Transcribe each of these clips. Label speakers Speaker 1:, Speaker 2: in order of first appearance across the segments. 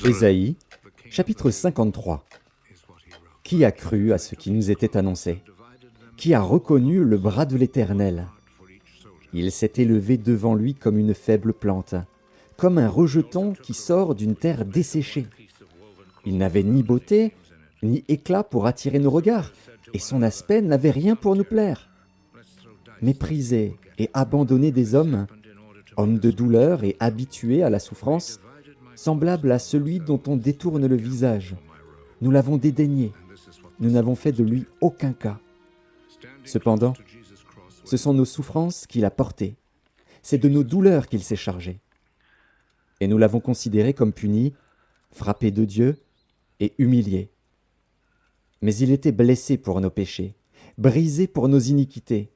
Speaker 1: Ésaïe, chapitre 53. Qui a cru à ce qui nous était annoncé? Qui a reconnu le bras de l'Éternel? Il s'est élevé devant lui comme une faible plante, comme un rejeton qui sort d'une terre desséchée. Il n'avait ni beauté, ni éclat pour attirer nos regards, et son aspect n'avait rien pour nous plaire. Méprisé et abandonné des hommes, homme de douleur et habitué à la souffrance, semblable à celui dont on détourne le visage. Nous l'avons dédaigné, nous n'avons fait de lui aucun cas. Cependant, ce sont nos souffrances qu'il a portées, c'est de nos douleurs qu'il s'est chargé. Et nous l'avons considéré comme puni, frappé de Dieu et humilié. Mais il était blessé pour nos péchés, brisé pour nos iniquités.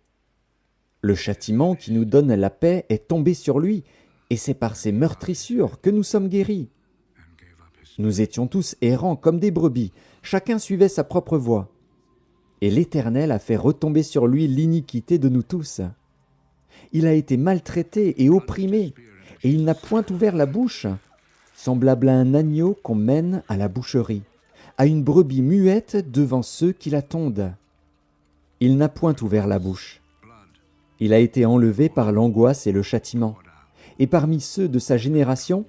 Speaker 1: Le châtiment qui nous donne la paix est tombé sur lui, et c'est par ses meurtrissures que nous sommes guéris. Nous étions tous errants comme des brebis, chacun suivait sa propre voie. Et l'Éternel a fait retomber sur lui l'iniquité de nous tous. Il a été maltraité et opprimé, et il n'a point ouvert la bouche, semblable à un agneau qu'on mène à la boucherie, à une brebis muette devant ceux qui la tondent. Il n'a point ouvert la bouche. Il a été enlevé par l'angoisse et le châtiment. Et parmi ceux de sa génération,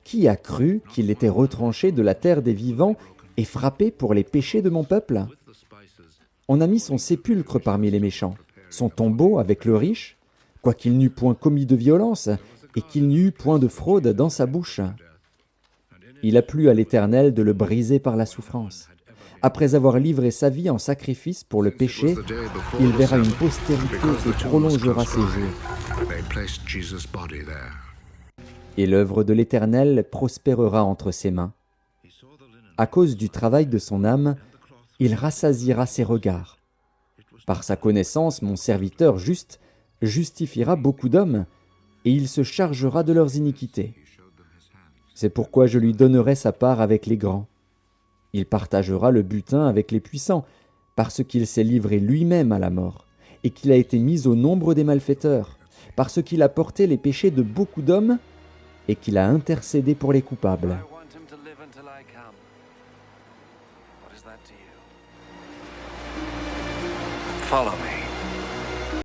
Speaker 1: qui a cru qu'il était retranché de la terre des vivants et frappé pour les péchés de mon peuple? On a mis son sépulcre parmi les méchants, son tombeau avec le riche, quoiqu'il n'eût point commis de violence et qu'il n'eût point de fraude dans sa bouche. Il a plu à l'Éternel de le briser par la souffrance. Après avoir livré sa vie en sacrifice pour le péché, il verra une postérité et prolongera ses jours. Et l'œuvre de l'Éternel prospérera entre ses mains. À cause du travail de son âme, il rassasiera ses regards. Par sa connaissance, mon serviteur juste justifiera beaucoup d'hommes, et il se chargera de leurs iniquités. C'est pourquoi je lui donnerai sa part avec les grands. Il partagera le butin avec les puissants, parce qu'il s'est livré lui-même à la mort, et qu'il a été mis au nombre des malfaiteurs, parce qu'il a porté les péchés de beaucoup d'hommes, et qu'il a intercédé pour les coupables.
Speaker 2: Follow me.